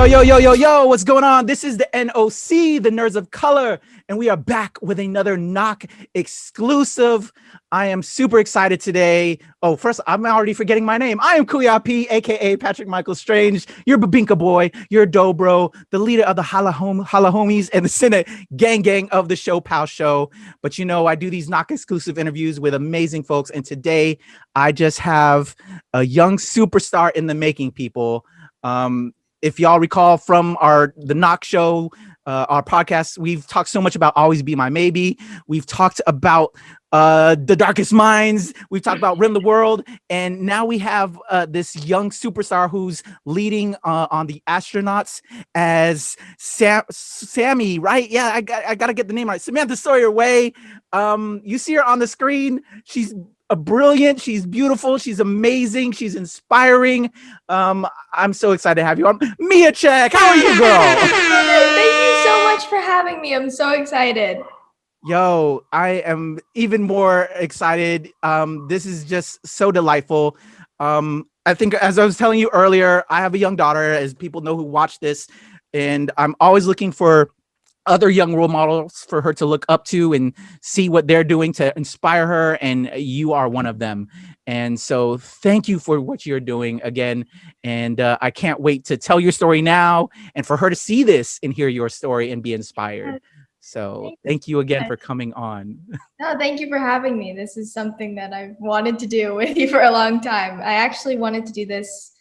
Yo, what's going on? This is the NOC, the Nerds of Color, and we are back with another NOC exclusive. I am super excited today. Oh, first, I'm already forgetting my name. I am Kuya P, aka Patrick Michael Strange, your Babinka boy, your Dobro, the leader of the Hala Homies, and the Senate gang of the Show Pal Show. But you know, I do these NOC exclusive interviews with amazing folks, and today I just have a young superstar in the making, people. If y'all recall from the NOC show, our podcast, we've talked so much about Always Be My Maybe. We've talked about The Darkest Minds. We've talked about Rim the World. And now we have this young superstar who's leading on the astronauts as Sammy, right? Yeah, I got to get the name right. Samantha Sawyer-Wei. You see her on the screen. She's brilliant. She's beautiful. She's amazing. She's inspiring. I'm so excited to have you on. Miya Cech, how are you, girl? Thank you so much for having me. I'm so excited. Yo, I am even more excited. This is just so delightful. I think, as I was telling you earlier, I have a young daughter, as people know who watch this, and I'm always looking for other young role models for her to look up to and see what they're doing to inspire her, and you are one of them. And so thank you for what you're doing again, and I can't wait to tell your story now and for her to see this and hear your story and be inspired. So thank you again for coming on. No, thank you for having me. This is something that I've wanted to do with you for a long time. I actually wanted to do this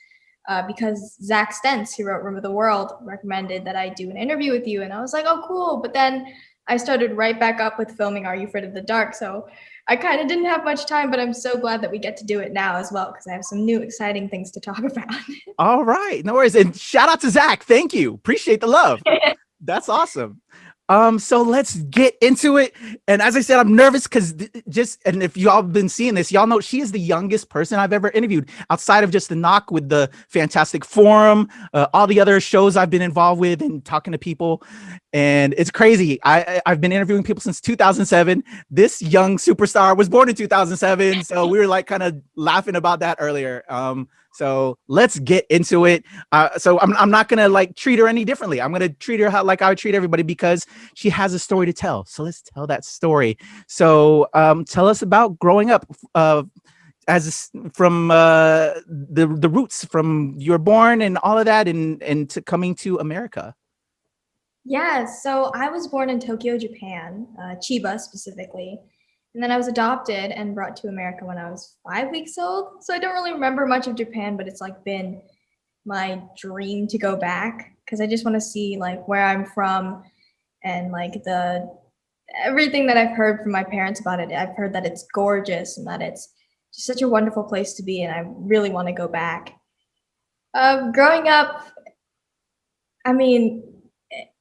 because Zach Stentz, who wrote Rim of the World, recommended that I do an interview with you. And I was like, oh, cool. But then I started right back up with filming Are You Afraid of the Dark? So I kind of didn't have much time, but I'm so glad that we get to do it now as well, because I have some new exciting things to talk about. All right. No worries. And shout out to Zach. Thank you. Appreciate the love. That's awesome. So let's get into it. And as I said, I'm nervous because and if y'all been seeing this, y'all know she is the youngest person I've ever interviewed outside of just the NOC with the Fantastic Forum, all the other shows I've been involved with and talking to people. And it's crazy. I've been interviewing people since 2007. This young superstar was born in 2007. So we were like kind of laughing about that earlier. So let's get into it. So I'm not going to like treat her any differently. I'm going to treat her like I would treat everybody because she has a story to tell. So let's tell that story. So tell us about growing up from the roots, from you were born and all of that, and to coming to America. Yeah, so I was born in Tokyo, Japan, Chiba specifically. And then I was adopted and brought to America when I was 5 weeks old. So I don't really remember much of Japan, but it's like been my dream to go back because I just want to see like where I'm from and like everything that I've heard from my parents about it. I've heard that it's gorgeous and that it's just such a wonderful place to be, and I really want to go back. Growing up, I mean,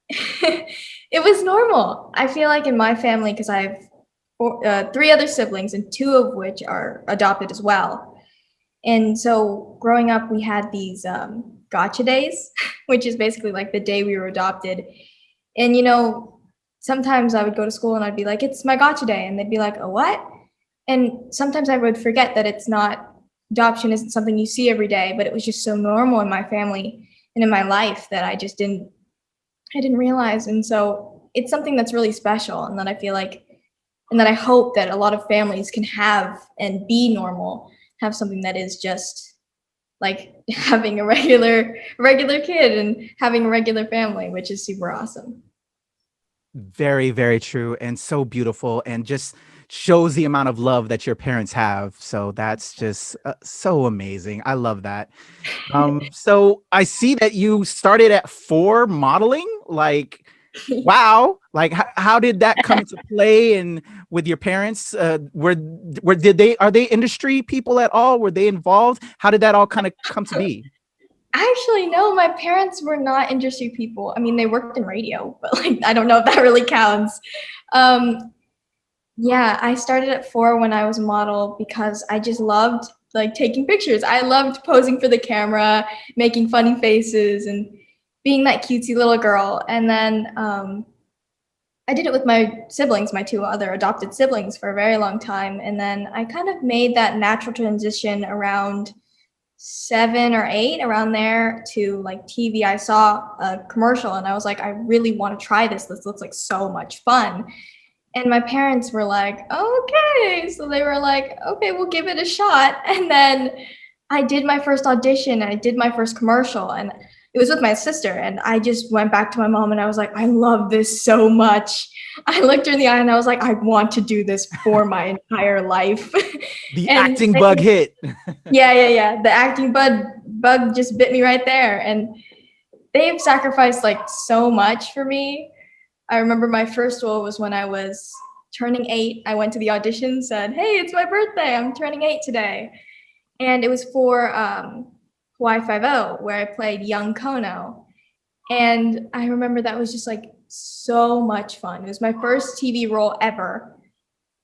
it was normal. I feel like in my family, because I have 3 other siblings, and 2 of which are adopted as well. And so growing up, we had these gotcha days, which is basically like the day we were adopted. And, you know, sometimes I would go to school and I'd be like, it's my gotcha day. And they'd be like, oh, what? And sometimes I would forget that adoption isn't something you see every day, but it was just so normal in my family and in my life that I didn't realize. And so it's something that's really special, and that I feel like, and that I hope that a lot of families can have and be normal, have something that is just like having a regular kid and having a regular family, which is super awesome. Very, very true, and so beautiful, and just shows the amount of love that your parents have. So that's just so amazing. I love that. So I see that you started at 4 modeling. Like, wow. Like, how did that come into play? And with your parents, are they industry people at all? Were they involved? How did that all kind of come to be? Actually, no, my parents were not industry people. I mean, they worked in radio, but like, I don't know if that really counts. Yeah, I started at 4 when I was a model because I just loved like taking pictures. I loved posing for the camera, making funny faces, and being that cutesy little girl. And then I did it with my siblings, my 2 other adopted siblings, for a very long time. And then I kind of made that natural transition around 7 or 8, around there, to like TV. I saw a commercial and I was like, I really want to try this. This looks like so much fun. And my parents were like, okay. So they were like, okay, we'll give it a shot. And then I did my first audition. I did my first commercial, and it was with my sister. And I just went back to my mom and I was like, I love this so much. I looked her in the eye and I was like, I want to do this for my entire life. The acting bug hit. Yeah. The acting bug just bit me right there. And they've sacrificed like so much for me. I remember my first role was when I was turning 8. I went to the audition, said, hey, it's my birthday. I'm turning 8 today. And it was for Hawaii Five-0, where I played young Kono. And I remember that was just like so much fun. It was my first TV role ever.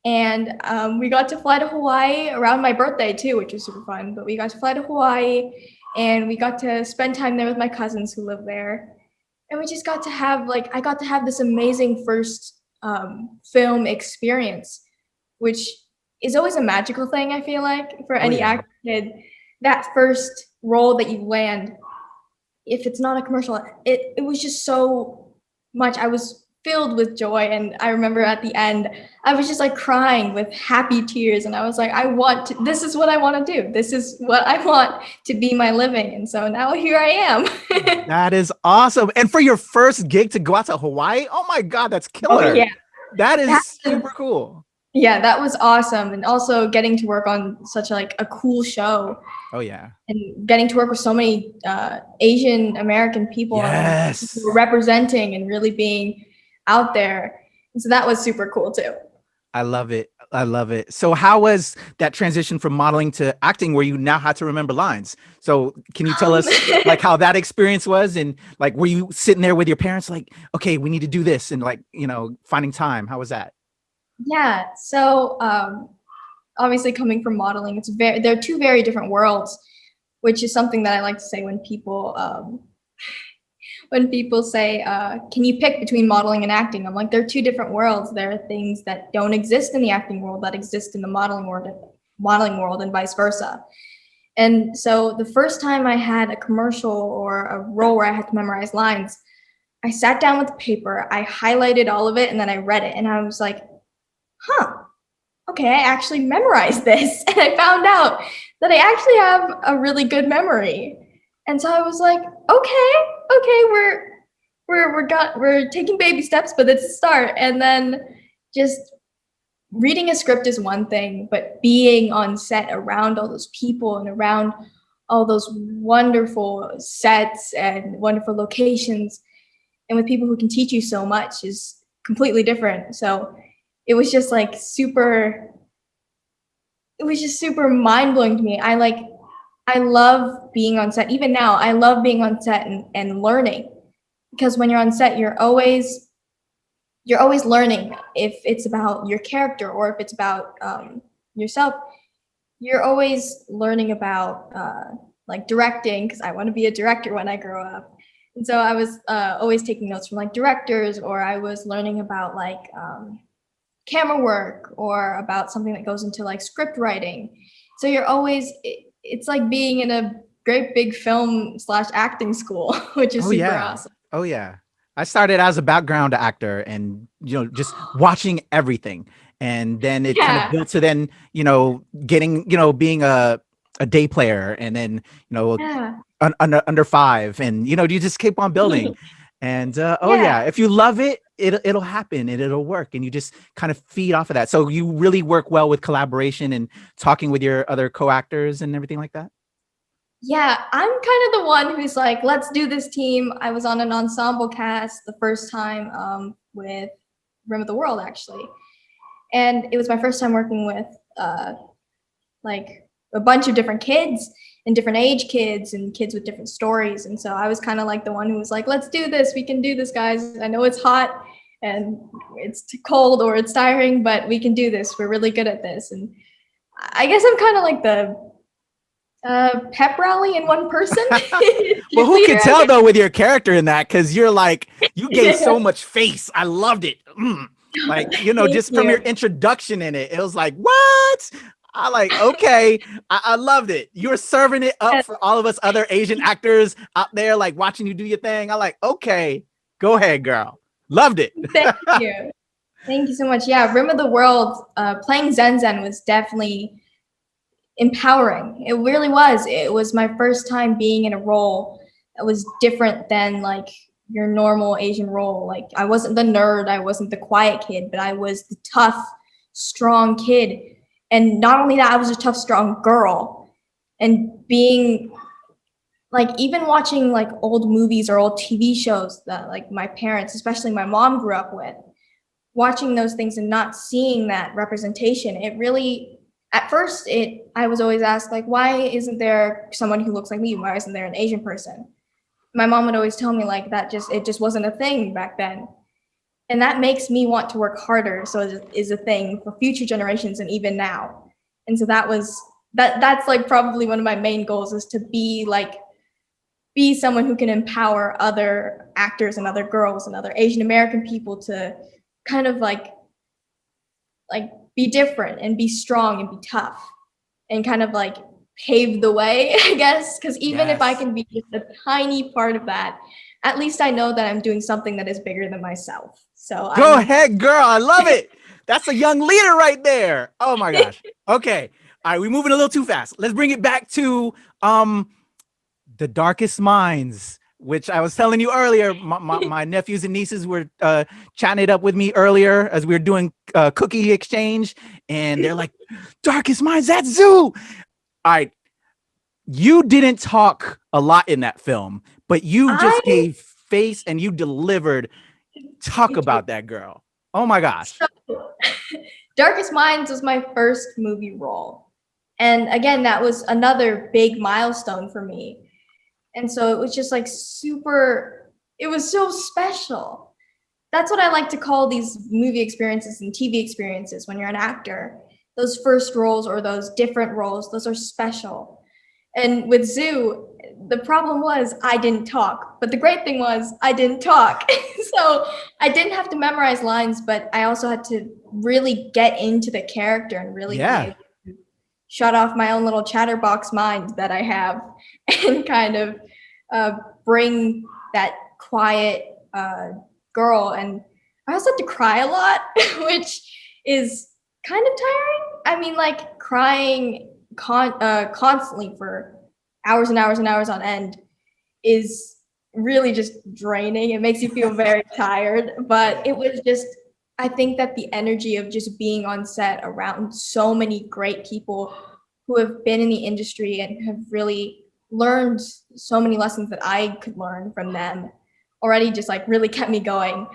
And we got to fly to Hawaii around my birthday too, which was super fun. But we got to fly to Hawaii and we got to spend time there with my cousins who live there. And we just got to have I got to have this amazing first film experience, which is always a magical thing, I feel like, for any actor kid. That first role that you land, if it's not a commercial, it was just so much. I was filled with joy. And I remember at the end, I was just like crying with happy tears. And I was like, this is what I want to do. This is what I want to be my living. And so now here I am. That is awesome. And for your first gig to go out to Hawaii, oh my God, that's killer. Oh, yeah. That is super cool. Yeah, that was awesome. And also getting to work on such like a cool show. Oh yeah. And getting to work with so many Asian American people. Yes. And representing and really being out there. And so that was super cool too. I love it. I love it. So how was that transition from modeling to acting where you now had to remember lines? So can you tell us like how that experience was? And like, were you sitting there with your parents like, okay, we need to do this, and like, finding time? How was that? Yeah. So obviously coming from modeling, they're two very different worlds, which is something that I like to say when people say, can you pick between modeling and acting? I'm like, they're two different worlds. There are things that don't exist in the acting world that exist in the modeling world and vice versa. And so the first time I had a commercial or a role where I had to memorize lines, I sat down with the paper, I highlighted all of it, and then I read it. And I was like, okay, I actually memorized this. And I found out that I actually have a really good memory. And so I was like, okay, we're taking baby steps, but it's a start. And then just reading a script is one thing, but being on set around all those people and around all those wonderful sets and wonderful locations and with people who can teach you so much is completely different. So it was just like super mind-blowing to me. I love being on set. Even now, I love being on set and learning, because when you're on set, you're always learning. If it's about your character or if it's about yourself, you're always learning about like directing, because I want to be a director when I grow up. And so I was always taking notes from like directors, or I was learning about like camera work or about something that goes into like script writing. So you're always, it's like being in a great big film/acting school, which is super awesome. Oh yeah. I started as a background actor and, just watching everything. And then it kind of built to then, getting, being a day player, and then, under 5, and, you just keep on building. And if you love it, it'll happen and it'll work, and you just kind of feed off of that. So you really work well with collaboration and talking with your other co-actors and everything like that? Yeah, I'm kind of the one who's like, let's do this team. I was on an ensemble cast the first time with Rim of the World, actually. And it was my first time working with like a bunch of different kids and different age kids and kids with different stories. And so I was kind of like the one who was like, let's do this. We can do this, guys. I know it's hot and it's too cold or it's tiring, but we can do this. We're really good at this. And I guess I'm kind of like the pep rally in one person. Well, who can tell though with your character in that? Because you're like, you gave so much face. I loved it. Like, just from your introduction in it, it was like, what? I like, okay, I loved it. You're serving it up for all of us other Asian actors out there, like watching you do your thing. I like, okay, go ahead, girl. Loved it. Thank you. Thank you so much. Yeah, Rim of the World, playing ZhenZhen was definitely empowering. It really was. It was my first time being in a role that was different than like your normal Asian role. Like I wasn't the nerd, I wasn't the quiet kid, but I was the tough, strong kid. And not only that, I was a tough, strong girl. And being like, even watching like old movies or old TV shows that like my parents, especially my mom, grew up with, watching those things and not seeing that representation, it really, at first, I was always asked, like, why isn't there someone who looks like me? Why isn't there an Asian person? My mom would always tell me, like, it just wasn't a thing back then. And that makes me want to work harder. So it is a thing for future generations and even now. And so that's like probably one of my main goals, is to be someone who can empower other actors and other girls and other Asian American people to kind of like be different and be strong and be tough and kind of like pave the way, I guess. Because even if I can be just a tiny part of that, at least I know that I'm doing something that is bigger than myself. So go ahead, girl. I love it. That's a young leader right there. Oh my gosh. Okay. All right, we're moving a little too fast. Let's bring it back to The Darkest Minds, which I was telling you earlier. My nephews and nieces were chatting it up with me earlier as we were doing cookie exchange, and they're like, Darkest Minds, that's Zoo. All right. You didn't talk a lot in that film, but you just gave face and you delivered. Talk about that, girl. Oh my gosh. So, Darkest Minds was my first movie role. And again, that was another big milestone for me. And so it was just like it was so special. That's what I like to call these movie experiences and TV experiences when you're an actor. Those first roles or those different roles, those are special. And with Zoo, the problem was I didn't talk. But the great thing was I didn't talk. So I didn't have to memorize lines, but I also had to really get into the character and really be able to shut off my own little chatterbox mind that I have and kind of bring that quiet girl. And I also had to cry a lot, which is kind of tiring. I mean, like crying constantly for hours and hours and hours on end is really just draining. It makes you feel very tired, but it was just, I think that the energy of just being on set around so many great people who have been in the industry and have really learned so many lessons that I could learn from them already just like really kept me going.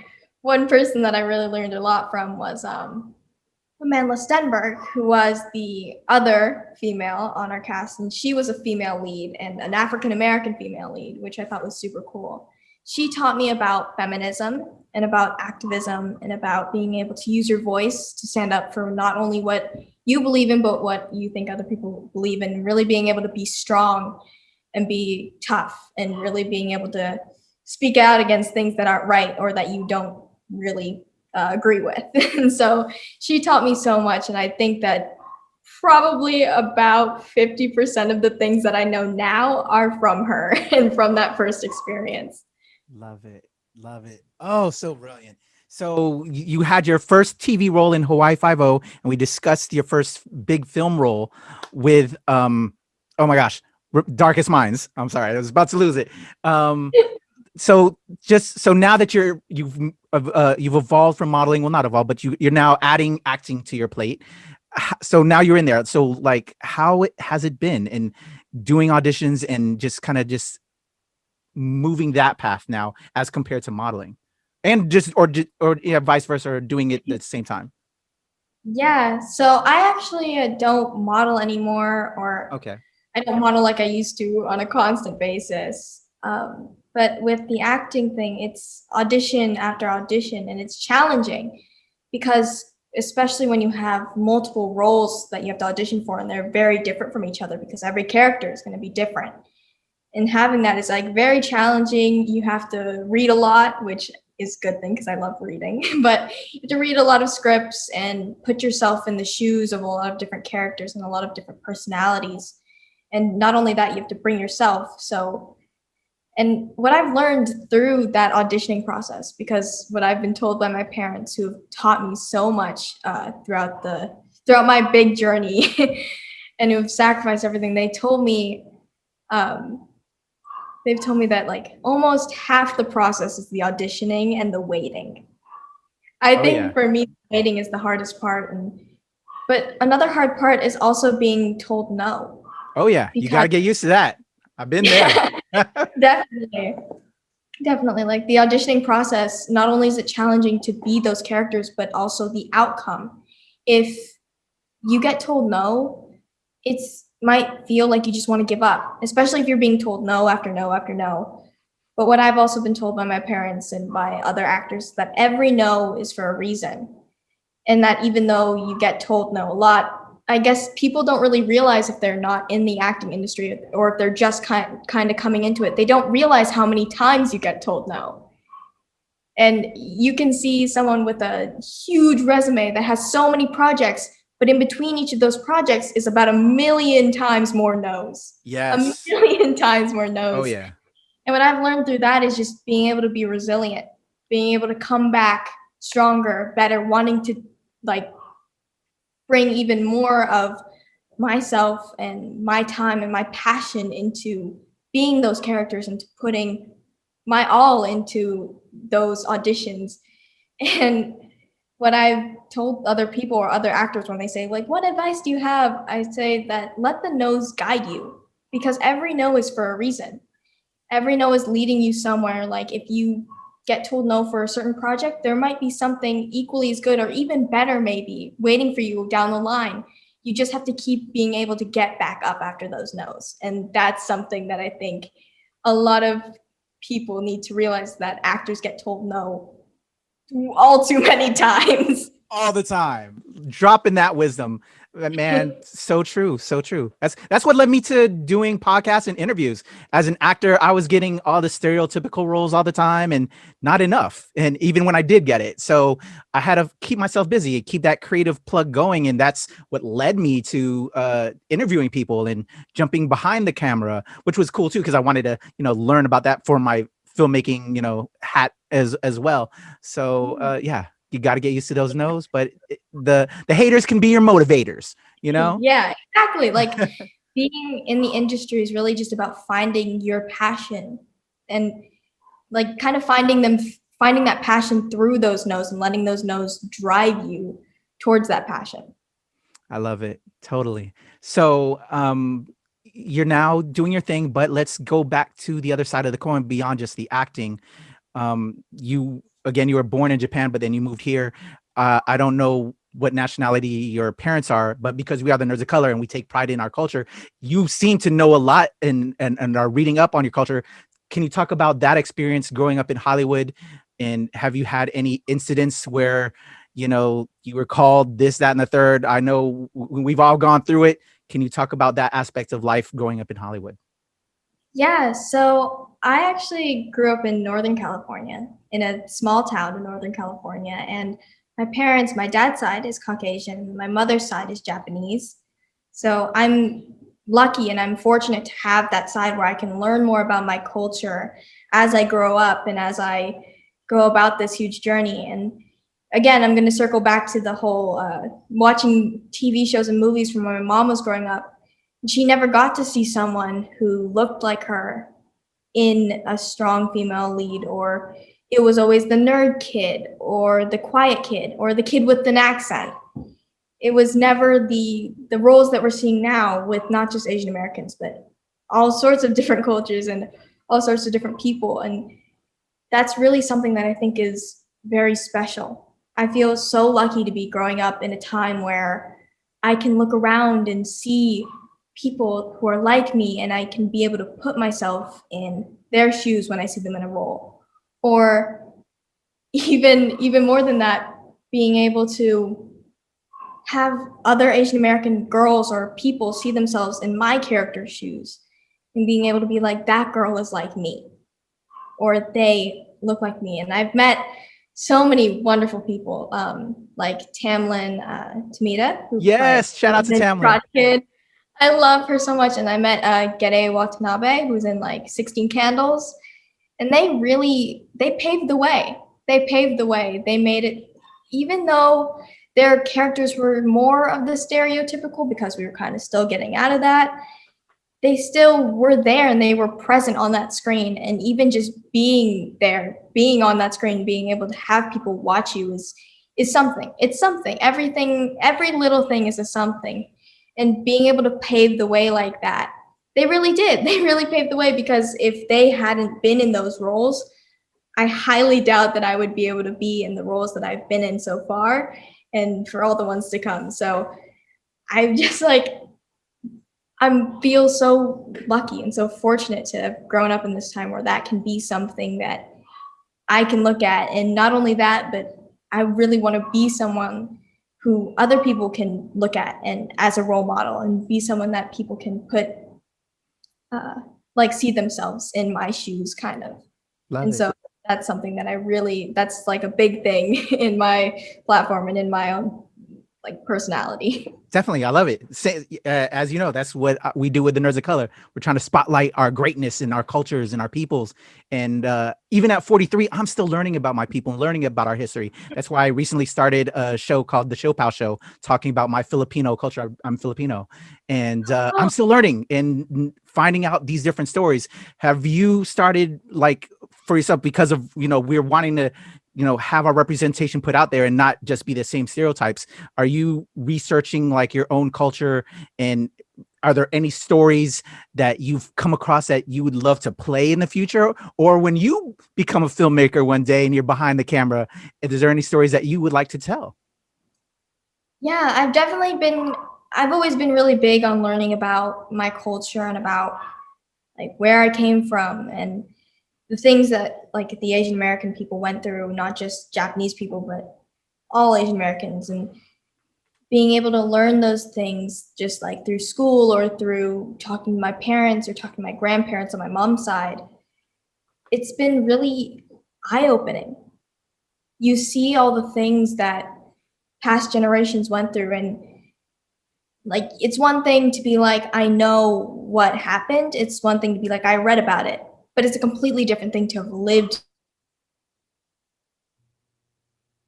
One person that I really learned a lot from was Amanda Stenberg, who was the other female on our cast, and she was a female lead and an African-American female lead, which I thought was super cool. She taught me about feminism and about activism and about being able to use your voice to stand up for not only what you believe in, but what you think other people believe in, and really being able to be strong and be tough and really being able to speak out against things that aren't right or that you don't really agree with. And so she taught me so much. And I think that probably about 50% of the things that I know now are from her and from that first experience. Love it. Love it. Oh, so brilliant. So you had your first TV role in Hawaii Five-0, and we discussed your first big film role with, oh my gosh, Darkest Minds. I'm sorry, I was about to lose it. So now that you've evolved from modeling, well, not evolved, but you're now adding acting to your plate. So now you're in there. So like, how has it been in doing auditions and just kind of just moving that path now as compared to modeling, and just or vice versa, or doing it at the same time? Yeah, so I actually don't model anymore, or I don't model like I used to on a constant basis. But with the acting thing, it's audition after audition, and it's challenging because especially when you have multiple roles that you have to audition for, and they're very different from each other because every character is going to be different. And having that is like very challenging. You have to read a lot, which is a good thing because I love reading, but you have to read a lot of scripts and put yourself in the shoes of a lot of different characters and a lot of different personalities. And not only that, you have to bring yourself. So, and what I've learned through that auditioning process, because what I've been told by my parents who have taught me so much throughout my big journey and who've sacrificed everything, they've told me that like almost half the process is the auditioning and the waiting. I think for me, waiting is the hardest part. But another hard part is also being told no. Oh yeah, you got to get used to that. I've been there. Definitely. Definitely. Like the auditioning process, not only is it challenging to be those characters, but also the outcome. If you get told no, it's might feel like you just want to give up, especially if you're being told no after no after no. But what I've also been told by my parents and by other actors is that every no is for a reason. And that even though you get told no a lot, I guess people don't really realize if they're not in the acting industry or if they're just kind of coming into it, they don't realize how many times you get told no. And you can see someone with a huge resume that has so many projects, but in between each of those projects is about 1,000,000 times more no's. Yes. 1,000,000 times more no's. Oh yeah. And what I've learned through that is just being able to be resilient, being able to come back stronger, better, wanting to like bring even more of myself and my time and my passion into being those characters and to putting my all into those auditions. And what I've told other people or other actors when they say, like, what advice do you have? I say that let the no's guide you, because every no is for a reason. Every no is leading you somewhere. Like if you get told no for a certain project, there might be something equally as good or even better maybe waiting for you down the line. You just have to keep being able to get back up after those no's. And that's something that I think a lot of people need to realize, that actors get told no all too many times. All the time. Dropping that wisdom. Man, so true. So true. That's what led me to doing podcasts and interviews. As an actor, I was getting all the stereotypical roles all the time and not enough. And even when I did get it. So I had to keep myself busy, keep that creative plug going. And that's what led me to interviewing people and jumping behind the camera, which was cool too, because I wanted to, learn about that for my filmmaking, hat as well. So yeah. You got to get used to those no's, but the haters can be your motivators, Yeah, exactly. Like being in the industry is really just about finding your passion and like kind of finding that passion through those no's and letting those no's drive you towards that passion. I love it. Totally. So you're now doing your thing, but let's go back to the other side of the coin beyond just the acting. You were born in Japan, but then you moved here. I don't know what nationality your parents are, but because we are the Nerds of Color and we take pride in our culture, you seem to know a lot and are reading up on your culture. Can you talk about that experience growing up in Hollywood? And have you had any incidents where, you were called this, that, and the third? I know we've all gone through it. Can you talk about that aspect of life growing up in Hollywood? Yeah, so I actually grew up in Northern California, in a small town in Northern California. And my dad's side is Caucasian, my mother's side is Japanese. So I'm lucky and I'm fortunate to have that side where I can learn more about my culture as I grow up and as I go about this huge journey. And again, I'm going to circle back to the whole watching TV shows and movies from when my mom was growing up. She never got to see someone who looked like her in a strong female lead, or it was always the nerd kid or the quiet kid or the kid with an accent. It was never the roles that we're seeing now with not just Asian Americans, but all sorts of different cultures and all sorts of different people. And that's really something that I think is very special. I feel so lucky to be growing up in a time where I can look around and see people who are like me, and I can be able to put myself in their shoes when I see them in a role. Or even more than that, being able to have other Asian American girls or people see themselves in my character's shoes and being able to be like, that girl is like me, or they look like me. And I've met so many wonderful people, like Tamlin Tamita. Yes, shout out to Tamlin. Kid. I love her so much. And I met Gede Watanabe, who's in like 16 Candles. And they paved the way. They paved the way. They made it, even though their characters were more of the stereotypical, because we were kind of still getting out of that, they still were there and they were present on that screen. And even just being there, being on that screen, being able to have people watch you is something. It's something. Everything, every little thing is a something. And being able to pave the way like that, they really did. They really paved the way, because if they hadn't been in those roles, I highly doubt that I would be able to be in the roles that I've been in so far and for all the ones to come. So I'm just like, I feel so lucky and so fortunate to have grown up in this time where that can be something that I can look at. And not only that, but I really want to be someone who other people can look at and as a role model, and be someone that people can put, like see themselves in my shoes kind of. Love and it. So that's something that that's like a big thing in my platform and in my own like personality. Definitely. I love it. As you know, that's what we do with the Nerds of Color. We're trying to spotlight our greatness and our cultures and our peoples. And even at 43, I'm still learning about my people and learning about our history. That's why I recently started a show called The Siopao Show, talking about my Filipino culture. I'm Filipino, and I'm still learning and finding out these different stories. Have you started like for yourself, because of, we're wanting to, have our representation put out there and not just be the same stereotypes? Are you researching like your own culture, and are there any stories that you've come across that you would love to play in the future? Or when you become a filmmaker one day and you're behind the camera, is there any stories that you would like to tell? Yeah, I've always been really big on learning about my culture and about like where I came from and the things that like the Asian American people went through, not just Japanese people, but all Asian Americans, and being able to learn those things just like through school or through talking to my parents or talking to my grandparents on my mom's side. It's been really eye-opening. You see all the things that past generations went through, and like, it's one thing to be like, I know what happened. It's one thing to be like, I read about it. But it's a completely different thing to have lived.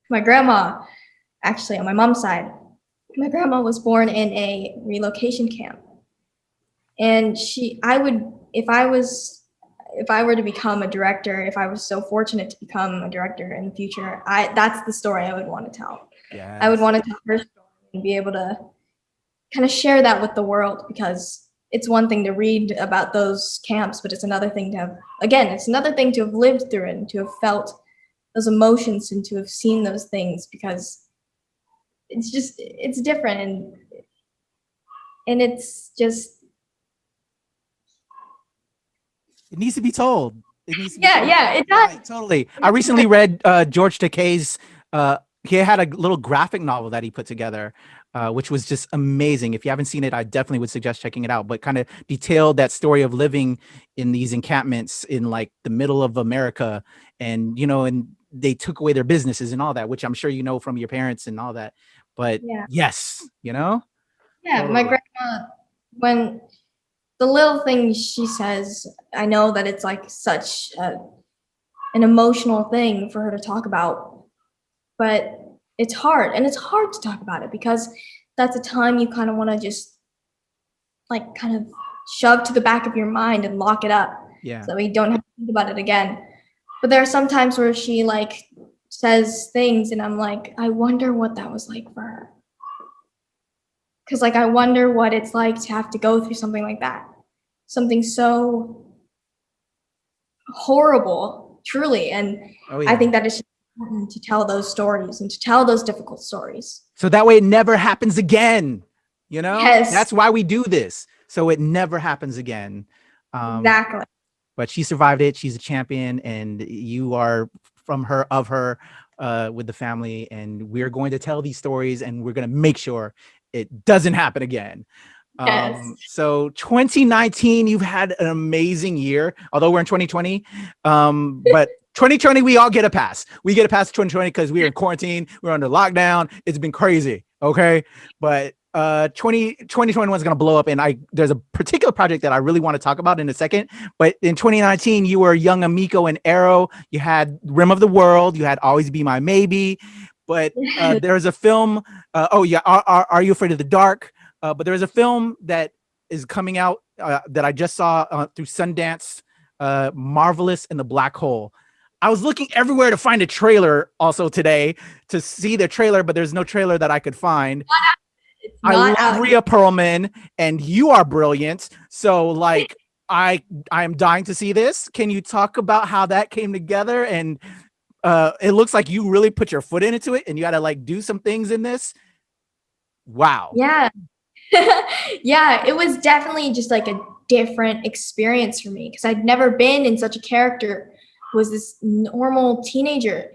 My grandma, actually on my mom's side, my grandma was born in a relocation camp. And if I were to become a director, if I was so fortunate to become a director in the future, that's the story I would want to tell. Yes. I would want to tell her story and be able to kind of share that with the world, because it's one thing to read about those camps, but it's another thing to have lived through it and to have felt those emotions and to have seen those things, because it's different, and it's just, it needs to be told. It does. Right, totally. I recently read George Takei's, he had a little graphic novel that he put together, which was just amazing. If you haven't seen it, I definitely would suggest checking it out, but kind of detailed that story of living in these encampments in like the middle of America, and, and they took away their businesses and all that, which I'm sure from your parents and all that. But yes, Yeah, totally. My grandma, when the little things she says, I know that it's like such an emotional thing for her to talk about, but it's hard, and it's hard to talk about it, because that's a time you kind of want to just like kind of shove to the back of your mind and lock it up, so we don't have to think about it again. But there are some times where she like says things and I'm like, I wonder what that was like for her. Because like, I wonder what it's like to have to go through something like that. Something so horrible, truly. And I think that it's important to tell those stories and to tell those difficult stories. So that way it never happens again. Yes. That's why we do this. So it never happens again. Exactly. But she survived it. She's a champion, and you are from her, with the family. And we're going to tell these stories, and we're going to make sure it doesn't happen again. Yes. So 2019, you've had an amazing year, although we're in 2020. But 2020, we all get a pass. We get a pass 2020 because we're in quarantine. We're under lockdown. It's been crazy. Okay. But 2021 is going to blow up. And there's a particular project that I really want to talk about in a second. But in 2019, you were Young Emiko and Arrow. You had Rim of the World. You had Always Be My Maybe. But there's a film. Are You Afraid of the Dark? But there's a film that is coming out that I just saw through Sundance, Marvelous in the Black Hole. I was looking everywhere to find a trailer also today to see the trailer, but there's no trailer that I could find. I love Rhea Pearlman, and you are brilliant. So like, I am dying to see this. Can you talk about how that came together? And it looks like you really put your foot into it, and you got to like do some things in this. Wow. Yeah. Yeah, it was definitely just like a different experience for me because I'd never been in such a character. Was this normal teenager.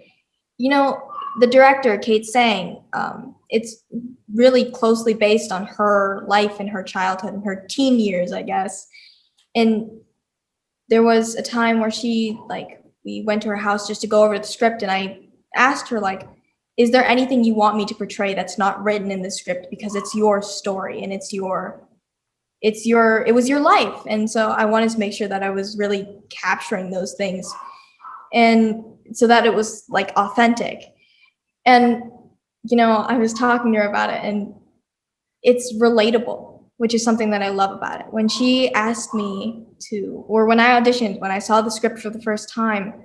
You know, the director, Kate Sang, it's really closely based on her life and her childhood and her teen years, I guess. And there was a time where we went to her house just to go over the script, and I asked her, like, is there anything you want me to portray that's not written in the script, because it's your story and it was your life. And so I wanted to make sure that I was really capturing those things, and so that it was like authentic. And, you know, I was talking to her about it, and it's relatable, which is something that I love about it. When she asked me or when I auditioned, when I saw the script for the first time,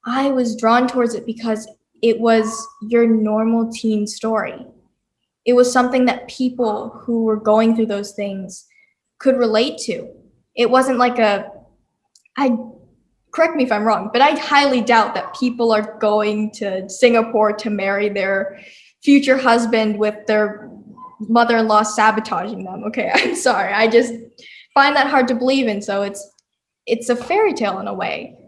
I was drawn towards it because it was your normal teen story. It was something that people who were going through those things could relate to. It wasn't like correct me if I'm wrong, but I highly doubt that people are going to Singapore to marry their future husband with their mother-in-law sabotaging them. Okay, I'm sorry. I just find that hard to believe in. So it's a fairy tale in a way.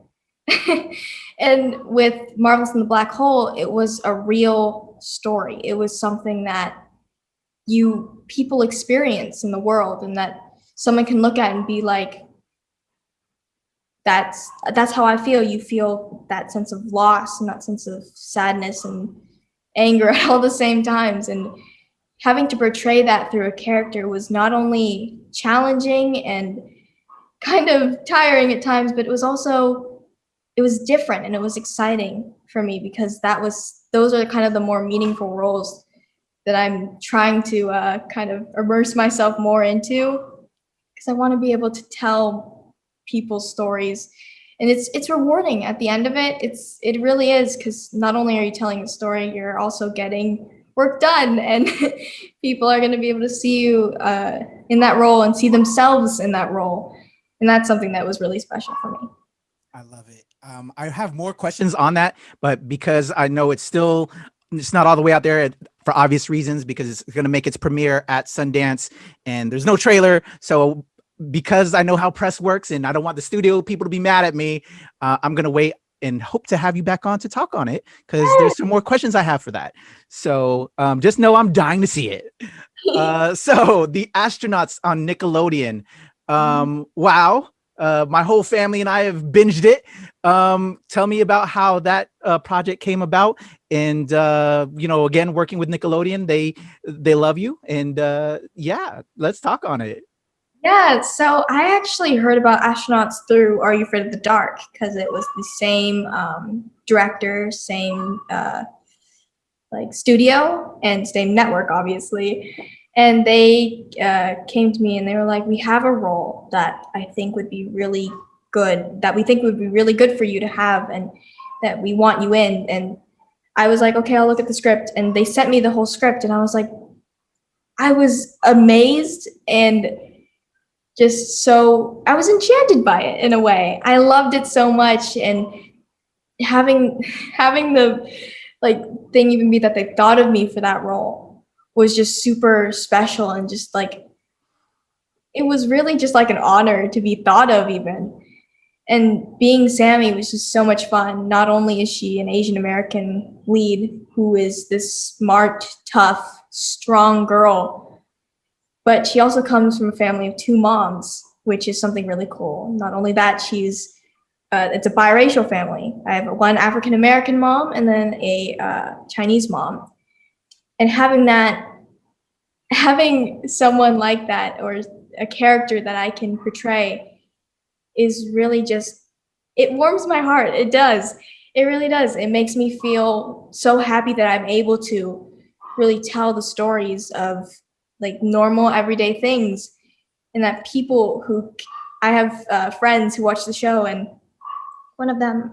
And with Marvelous in the Black Hole, it was a real story. It was something that people experience in the world, and that someone can look at and be like, that's how I feel. You feel that sense of loss and that sense of sadness and anger at all the same times. And having to portray that through a character was not only challenging and kind of tiring at times, but it was different, and it was exciting for me because those are kind of the more meaningful roles that I'm trying to kind of immerse myself more into, because I want to be able to tell people's stories, and it's rewarding at the end of it. It really is, because not only are you telling the story, you're also getting work done, and people are going to be able to see you in that role and see themselves in that role, and that's something that was really special for me. I love it. I have more questions on that, but because I know it's not all the way out there for obvious reasons, because it's going to make its premiere at Sundance and there's no trailer. So because I know how press works and I don't want the studio people to be mad at me, I'm going to wait and hope to have you back on to talk on it, because there's some more questions I have for that. So just know I'm dying to see it. So the astronauts on Nickelodeon. Wow. My whole family and I have binged it. Tell me about how that project came about, and again, working with Nickelodeon, they love you, and yeah, let's talk on it. Yeah, so I actually heard about astronauts through Are You Afraid of the Dark, because it was the same director, same studio, and same network, obviously. And they came to me and they were like, we have a role that I think would be really good, that we think would be really good for you to have, and that we want you in. And I was like, okay, I'll look at the script. And they sent me the whole script, and I was amazed, and I was enchanted by it in a way. I loved it so much, and having the thing even be that they thought of me for that role was just super special, and just it was really just like an honor to be thought of even. And being Sammy was just so much fun. Not only is she an Asian American lead who is this smart, tough, strong girl, but she also comes from a family of two moms, which is something really cool. Not only that, she's it's a biracial family. I have one African American mom and then a Chinese mom. And having someone like that, or a character that I can portray, is really just, it warms my heart. It does. It really does. It makes me feel so happy that I'm able to really tell the stories of like normal everyday things, and that people who, I have friends who watch the show, and one of them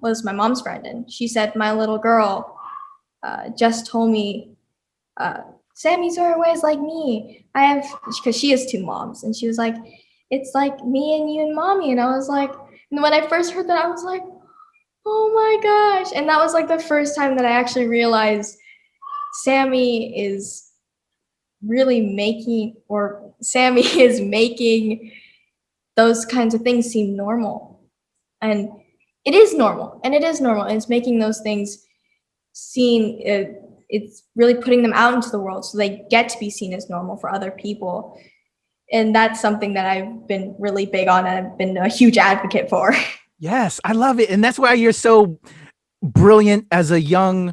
was my mom's friend, and she said, my little girl just told me, Sammy Sawyer-Wei is like me. Because she has two moms, and she was like, it's like me and you and mommy. And I was like, and when I first heard that, I was like, oh my gosh. And that was like the first time that I actually realized Sammy is making those kinds of things seem normal. And it is normal, and it's making those things seen, it's really putting them out into the world so they get to be seen as normal for other people. And that's something that I've been really big on, and I've been a huge advocate for. Yes, I love it. And that's why you're so brilliant as a young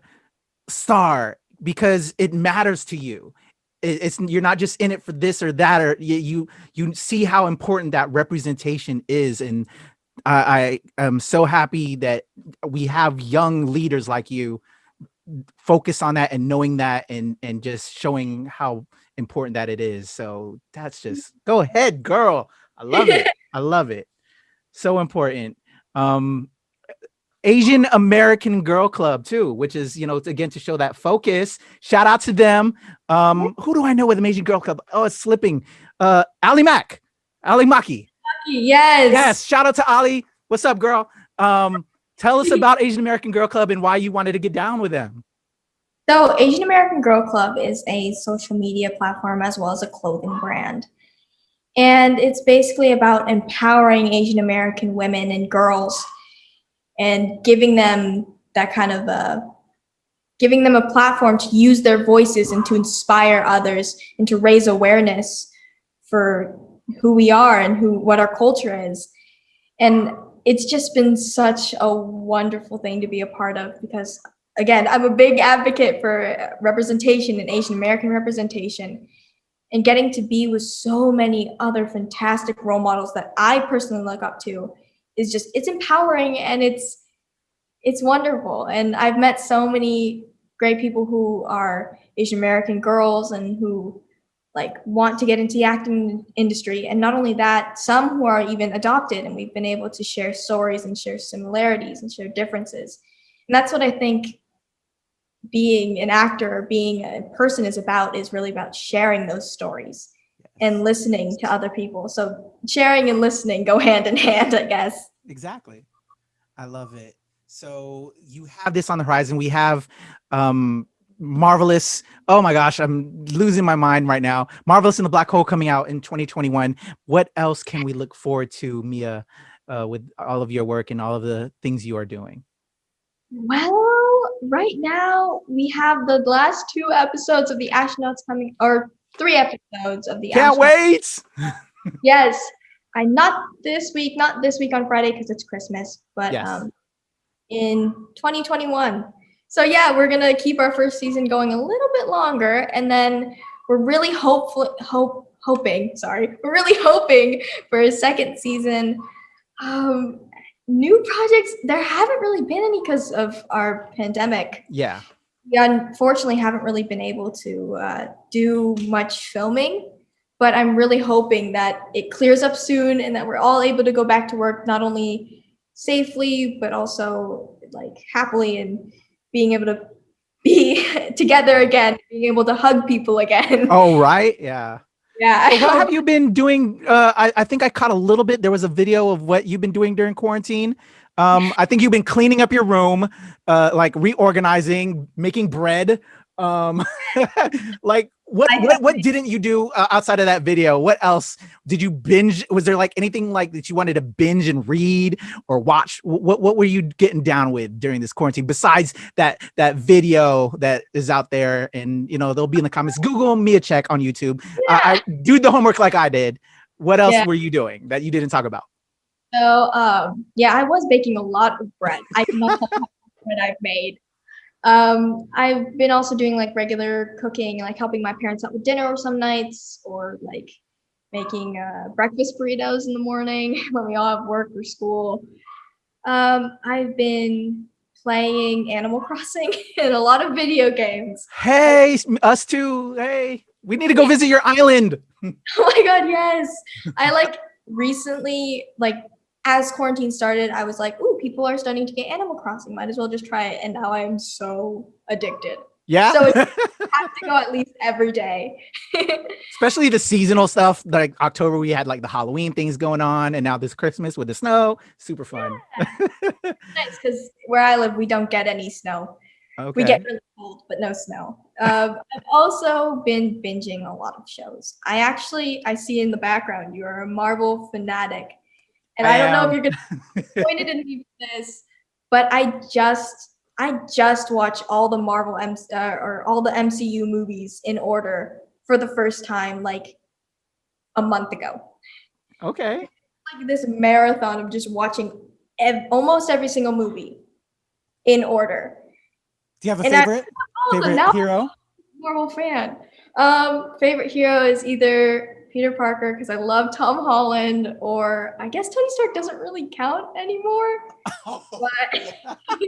star, because it matters to you. It's you're not just in it for this or that, or you see how important that representation is. And I am so happy that we have young leaders like you focus on that and knowing that, and just showing how important that it is. So that's just, go ahead, girl. I love it. I love it. So important. Asian American Girl Club too, which is, again, to show that focus. Shout out to them. Who do I know with Asian Girl Club? Oh, it's slipping. Ali Maki. Yes. Shout out to Ali. What's up, girl? Tell us about Asian American Girl Club and why you wanted to get down with them. So Asian American Girl Club is a social media platform as well as a clothing brand. And it's basically about empowering Asian American women and girls and giving them giving them a platform to use their voices and to inspire others and to raise awareness for who we are and what our culture is. And it's just been such a wonderful thing to be a part of, because again, I'm a big advocate for representation and Asian American representation, and getting to be with so many other fantastic role models that I personally look up to is just, it's empowering, and it's wonderful. And I've met so many great people who are Asian American girls and who want to get into the acting industry. And not only that, some who are even adopted, and we've been able to share stories and share similarities and share differences. And that's what I think being an actor or being a person is really about sharing those stories and listening to other people. So sharing and listening go hand in hand, I guess. Exactly. I love it. So you have this on the horizon. We have Marvelous. Oh my gosh, I'm losing my mind right now. Marvelous in the Black Hole coming out in 2021. What else can we look forward to, Miya, with all of your work and all of the things you are doing? Well, right now we have the last 2 episodes of the Astronauts coming, or 3 episodes of the Can't wait. Yes. Not this week on Friday because it's Christmas, but yes. In 2021. So yeah, we're gonna keep our first season going a little bit longer, and then we're really hoping for a second season. New projects, there haven't really been any because of our pandemic. Yeah. We unfortunately haven't really been able to do much filming, but I'm really hoping that it clears up soon and that we're all able to go back to work, not only safely, but also happily, and being able to be together again, being able to hug people again. Oh, right. Yeah. Yeah. So what have you been doing? I think I caught a little bit. There was a video of what you've been doing during quarantine. I think you've been cleaning up your room, reorganizing, making bread. What didn't you do outside of that video? What else did you binge? Was there anything that you wanted to binge and read or watch? What were you getting down with during this quarantine besides that video that is out there? And they'll be in the comments. Google Miya Cech on YouTube. Yeah. I do the homework like I did. What else were you doing that you didn't talk about? So yeah, I was baking a lot of bread. I cannot tell you how much bread I've made. I've been also doing like regular cooking, like helping my parents out with dinner some nights, or like making breakfast burritos in the morning when we all have work or school. I've been playing Animal Crossing and a lot of video games. Hey, us too. Hey, we need to go visit your island. Oh my god, yes. I like recently, like as quarantine started, I was like, ooh, people are starting to get Animal Crossing. Might as well just try it. And now I am so addicted. Yeah. So I have to go at least every day. Especially the seasonal stuff. Like October, we had like the Halloween things going on, and now this Christmas with the snow. Super fun. Nice, because where I live, we don't get any snow. Okay. We get really cold, but no snow. I've also been binging a lot of shows. I see in the background, you are a Marvel fanatic. And I don't know if you're going to be disappointed in me for this, but I just watched all the or all the MCU movies in order for the first time, like a month ago. Okay. Like this marathon of just watching almost every single movie in order. Do you have a favorite hero? Marvel fan. Favorite hero is either Peter Parker, because I love Tom Holland, or I guess Tony Stark doesn't really count anymore. But I don't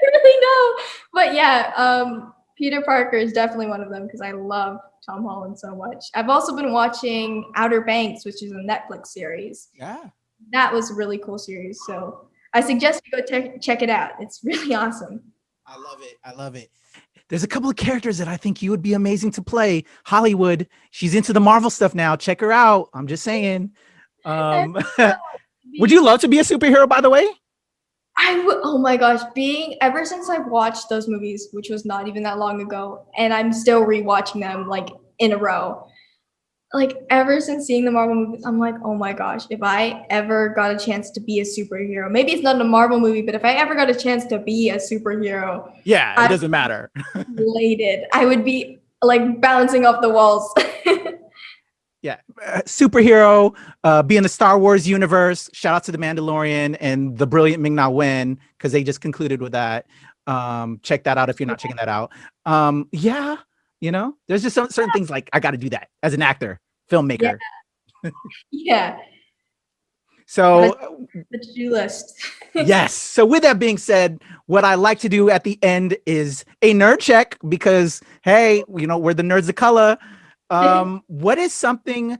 really know. But yeah, Peter Parker is definitely one of them because I love Tom Holland so much. I've also been watching Outer Banks, which is a Netflix series. Yeah. That was a really cool series. So I suggest you go check it out. It's really awesome. I love it. I love it. There's a couple of characters that I think you would be amazing to play. Hollywood, she's into the Marvel stuff now. Check her out. I'm just saying. Would you love to be a superhero, by the way? I would. Oh my gosh, ever since I've watched those movies, which was not even that long ago, and I'm still rewatching them like in a row. Like ever since seeing the Marvel movies, I'm like, oh my gosh, if I ever got a chance to be a superhero, maybe it's not a Marvel movie, but if I ever got a chance to be a superhero, yeah, it doesn't matter. Elated. I would be like bouncing off the walls. Yeah, superhero, be in the Star Wars universe. Shout out to The Mandalorian and the brilliant Ming-Na Wen, because they just concluded with that. Check that out if you're not checking that out. Yeah, you know, there's just certain things like I got to do that as an actor, filmmaker. Yeah. Yeah. So the to-do list. Yes. So with that being said, what I like to do at the end is a nerd check, because hey, you know, we're the nerds of color. What is something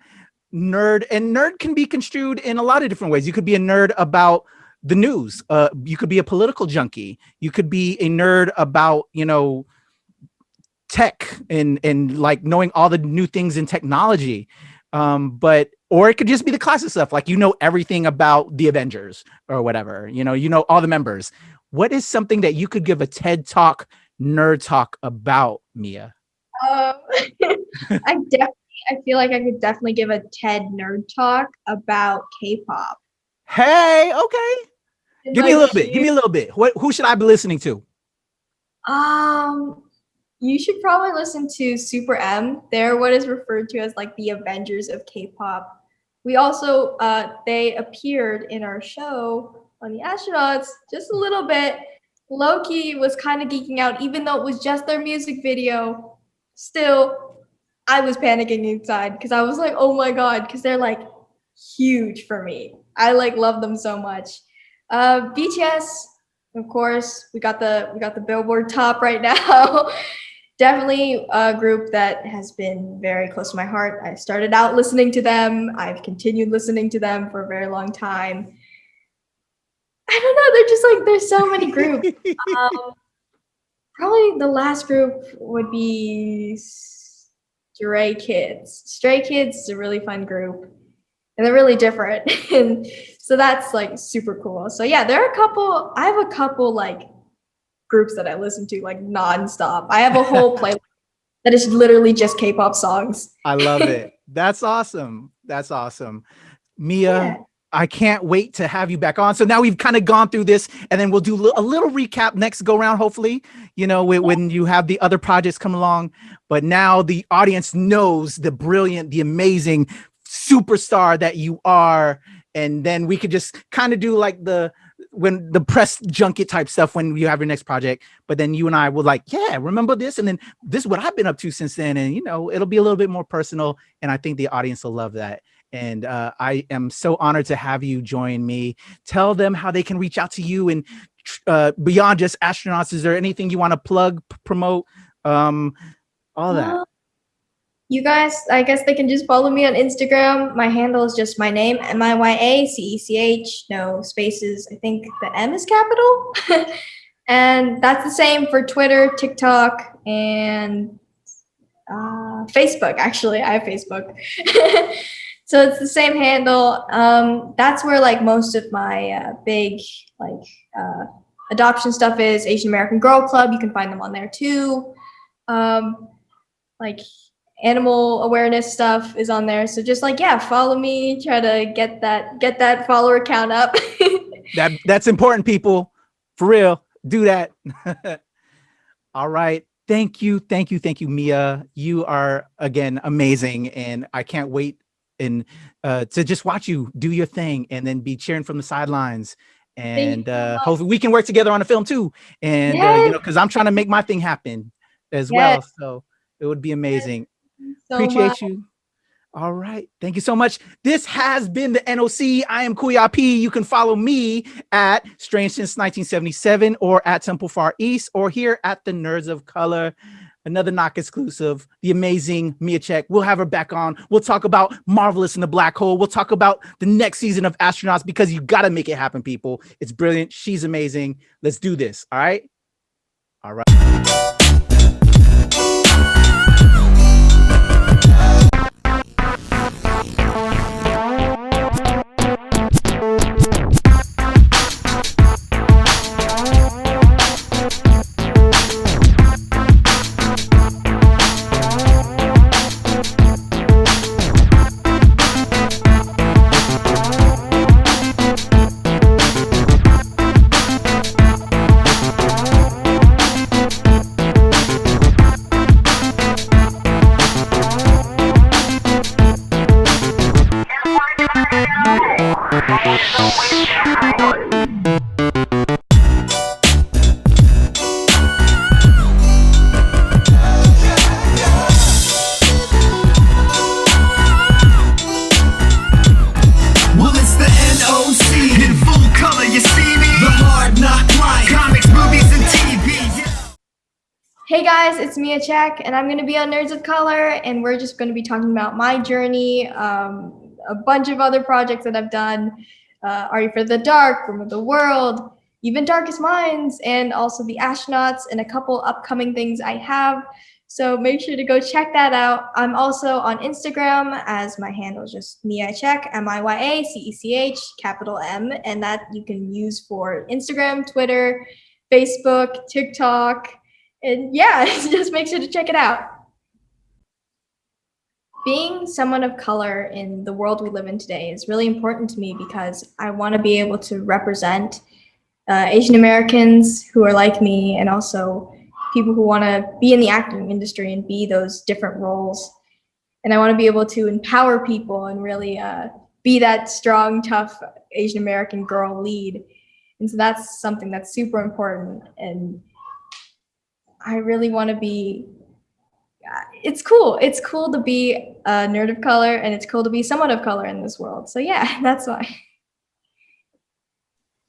nerd can be construed in a lot of different ways. You could be a nerd about the news. You could be a political junkie. You could be a nerd about, you know, tech and like knowing all the new things in technology. Or it could just be the classic stuff. Like, you know, everything about the Avengers or whatever, you know all the members. What is something that you could give a TED Talk, nerd talk about, Miya? I feel like I could definitely give a TED nerd talk about K-pop. Hey, okay. Give me a little bit. Who should I be listening to? You should probably listen to Super M. They're what is referred to as like the Avengers of K-pop. We also, they appeared in our show on the Astronauts just a little bit. Loki was kind of geeking out, even though it was just their music video. Still, I was panicking inside because I was like, oh my God, because they're like huge for me. I like love them so much. BTS, of course, we got the Billboard top right now. Definitely a group that has been very close to my heart. I started out listening to them. I've continued listening to them for a very long time. I don't know. They're just like, there's so many groups. Probably the last group would be Stray Kids. Stray Kids is a really fun group, and they're really different. And so that's like super cool. So yeah, I have a couple like groups that I listen to like nonstop. I have a whole playlist that is literally just K-pop songs. I love it. That's awesome. That's awesome. Miya, yeah. I can't wait to have you back on. So now we've kind of gone through this, and then we'll do a little recap next go round, hopefully, you know, when you have the other projects come along. But now the audience knows the brilliant, the amazing superstar that you are. and then we could just kind of do like the press junket type stuff when you have your next project. But then you and I will like, yeah, remember this, and then this is what I've been up to since then, and it'll be a little bit more personal, and I think the audience will love that. And I am so honored to have you join me. Tell them how they can reach out to you, and beyond just astronauts, is there anything you want to plug, promote, all that? You guys, I guess they can just follow me on Instagram. My handle is just my name, MIYACECH, no spaces. I think the M is capital. And that's the same for Twitter, TikTok, and Facebook. Actually, I have Facebook. So it's the same handle. That's where like most of my big adoption stuff is. Asian American Girl Club, you can find them on there too. Like animal awareness stuff is on there. So just like, yeah, follow me, try to get that follower count up. That's important, people. For real, do that. All right. Thank you, Miya. You are again amazing, and I can't wait to just watch you do your thing and then be cheering from the sidelines. And hopefully we can work together on a film too. And yes. Because I'm trying to make my thing happen as well. So it would be amazing. Appreciate you. All right. Thank you so much. This has been the NOC. I am Kuya P. You can follow me at Strange Since 1977 or at Temple Far East or here at the Nerds of Color. Another NOC exclusive, the amazing Miya Cech. We'll have her back on. We'll talk about Marvelous in the Black Hole. We'll talk about the next season of Astronauts, because you got to make it happen, people. It's brilliant. She's amazing. Let's do this. All right. All right. Hey guys, it's Miya Cech, and I'm going to be on Nerds of Color, and we're just going to be talking about my journey, a bunch of other projects that I've done, Are You for the Dark, Room of the World, even Darkest Minds, and also the Astronauts, and a couple upcoming things I have. So make sure to go check that out. I'm also on Instagram, as my handle is just Miya Cech, MIYACECH, capital M, and that you can use for Instagram, Twitter, Facebook, TikTok. And yeah, just make sure to check it out. Being someone of color in the world we live in today is really important to me, because I want to be able to represent Asian Americans who are like me, and also people who want to be in the acting industry and be those different roles. And I want to be able to empower people and really be that strong, tough Asian American girl lead. And so that's something that's super important. And I really want to be, it's cool. It's cool to be a nerd of color, and it's cool to be someone of color in this world. So yeah, that's why.